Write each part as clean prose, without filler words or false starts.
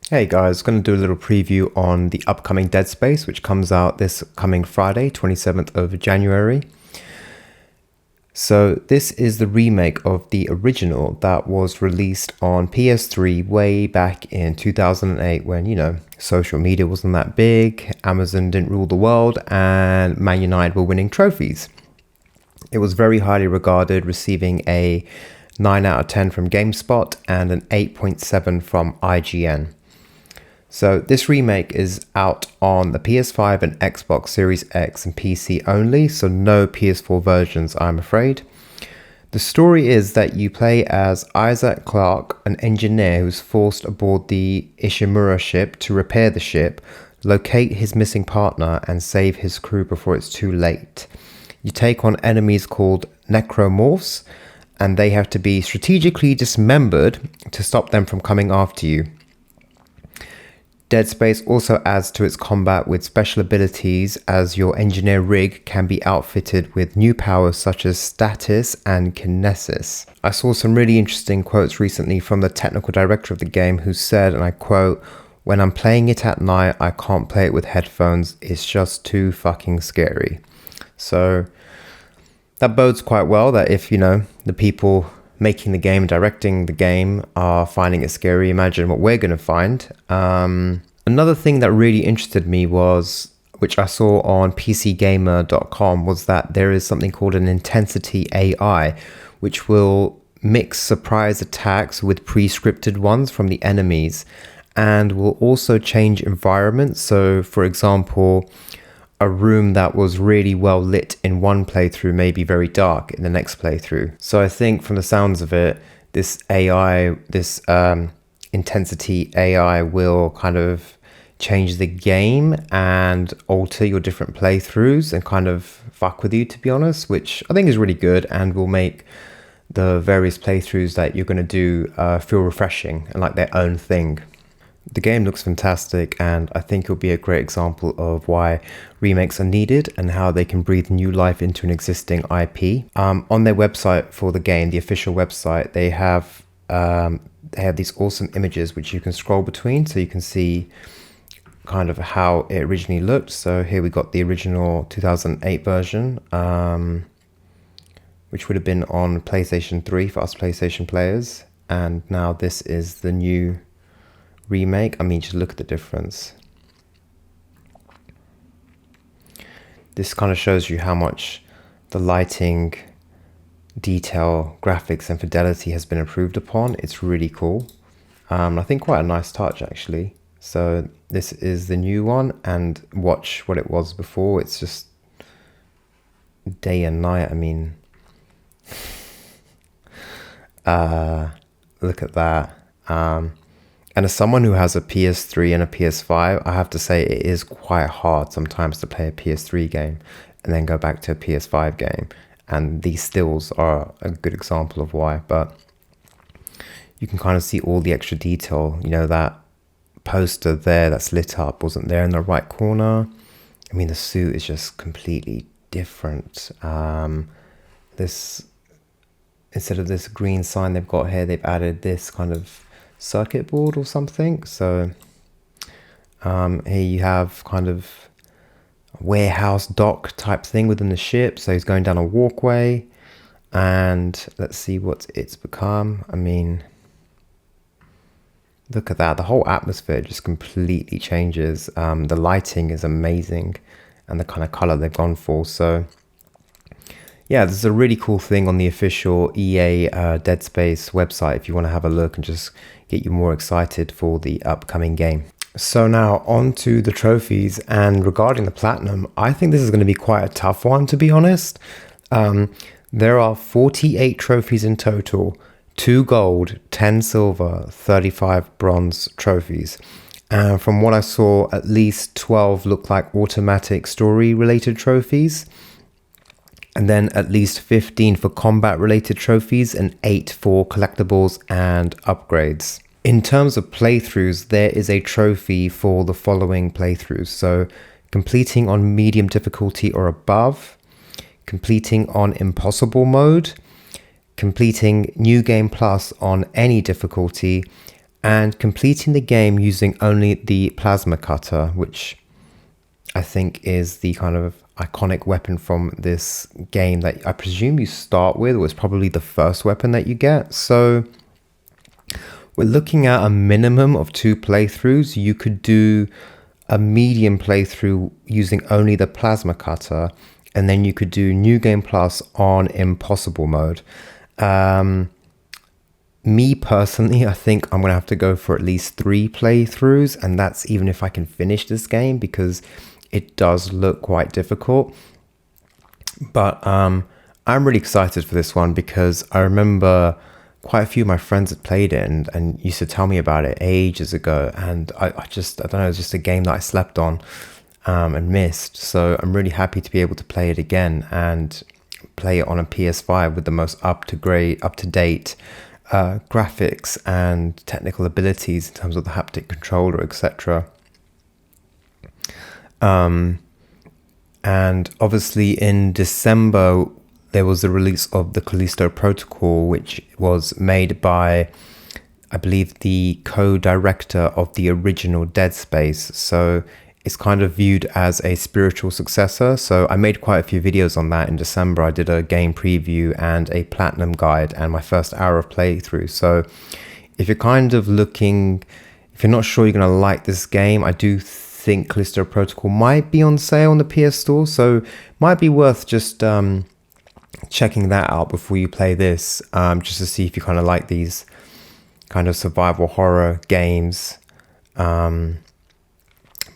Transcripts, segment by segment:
Hey guys, going to do a little preview on the upcoming Dead Space, which comes out this coming Friday, 27th of January. So this is the remake of the original that was released on PS3 way back in 2008 when, social media wasn't that big, Amazon didn't rule the world, and Man United were winning trophies. It was very highly regarded, receiving a 9 out of 10 from GameSpot and an 8.7 from IGN. So this remake is out on the PS5 and Xbox Series X and PC only, so no PS4 versions, I'm afraid. The story is that you play as Isaac Clarke, an engineer who's forced aboard the Ishimura ship to repair the ship, locate his missing partner, and save his crew before it's too late. You take on enemies called necromorphs, and they have to be strategically dismembered to stop them from coming after you. Dead Space also adds to its combat with special abilities, as your engineer rig can be outfitted with new powers such as status and kinesis. I saw some really interesting quotes recently from the technical director of the game who said, and I quote, "When I'm playing it at night, I can't play it with headphones. It's just too fucking scary." So that bodes quite well that if, the people making the game, directing the game are finding it scary, imagine what we're going to find. Another thing that really interested me was, which I saw on PCGamer.com, was that there is something called an intensity AI, which will mix surprise attacks with pre-scripted ones from the enemies, and will also change environments. So for example, a room that was really well lit in one playthrough may be very dark in the next playthrough. So I think from the sounds of it, this AI, this intensity AI will kind of change the game and alter your different playthroughs and kind of fuck with you, to be honest, which I think is really good and will make the various playthroughs that you're going to do feel refreshing and like their own thing. The game looks fantastic, and I think it'll be a great example of why remakes are needed and how they can breathe new life into an existing IP. On their website for the game, the official website, they have these awesome images which you can scroll between, so you can see kind of how it originally looked. So here we got the original 2008 version, which would have been on PlayStation 3 for us PlayStation players, and now this is the new remake. I mean, just look at the difference. This kind of shows you how much the lighting, detail, graphics and fidelity has been improved upon. It's really cool. I think quite a nice touch actually. So this is the new one, and watch what it was before. It's just day and night. I mean, look at that. And as someone who has a PS3 and a PS5, I have to say it is quite hard sometimes to play a PS3 game and then go back to a PS5 game. And these stills are a good example of why. But you can kind of see all the extra detail. That poster there that's lit up wasn't there in the right corner. I mean, the suit is just completely different. This, instead of this green sign they've got here, they've added this kind of circuit board or something. So here you have kind of a warehouse dock type thing within the ship. So he's going down a walkway, and let's see what it's become. I mean, look at that. The whole atmosphere just completely changes. The lighting is amazing, and the kind of color they've gone for. So yeah, this is a really cool thing on the official EA Dead Space website if you want to have a look and just get you more excited for the upcoming game. So now on to the trophies, and regarding the platinum, I think this is going to be quite a tough one, to be honest. There are 48 trophies in total, 2 gold, 10 silver, 35 bronze trophies. And from what I saw, at least 12 look like automatic story related trophies, and then at least 15 for combat related trophies and 8 for collectibles and upgrades. In terms of playthroughs, there is a trophy for the following playthroughs. So completing on medium difficulty or above, completing on impossible mode, completing New Game Plus on any difficulty, and completing the game using only the plasma cutter, which I think is the kind of iconic weapon from this game that I presume you start with, or it's probably the first weapon that you get. So we're looking at a minimum of 2 playthroughs. You could do a medium playthrough using only the plasma cutter, and then you could do New Game Plus on impossible mode. Me personally, I think I'm gonna have to go for at least 3 playthroughs, and that's even if I can finish this game, because it does look quite difficult. But I'm really excited for this one, because I remember quite a few of my friends had played it and used to tell me about it ages ago, and I don't know, it's just a game that I slept on and missed. So I'm really happy to be able to play it again and play it on a PS5 with the most up to date graphics and technical abilities in terms of the haptic controller, etc. And obviously in December there was the release of the Callisto Protocol, which was made by, I believe, the co-director of the original Dead Space. So it's kind of viewed as a spiritual successor. So I made quite a few videos on that in December. I did a game preview and a platinum guide and my first hour of playthrough. So if you're kind of looking, if you're not sure you're going to like this game, I do think Callisto Protocol might be on sale on the PS Store. So might be worth just checking that out before you play this, just to see if you kind of like these kind of survival horror games.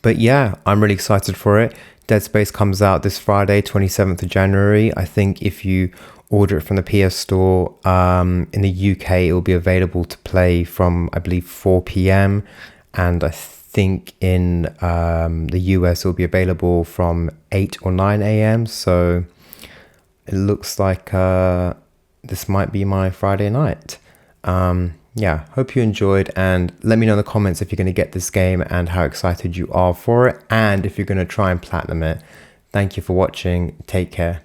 But yeah, I'm really excited for it. Dead Space comes out this Friday, 27th of January. I think if you order it from the PS Store, in the UK, it will be available to play from, I believe, 4 p.m. And I think in the US, it will be available from 8 or 9 a.m. So it looks like this might be my Friday night. Yeah, hope you enjoyed, and let me know in the comments if you're going to get this game and how excited you are for it, and if you're going to try and platinum it. Thank you for watching. Take care.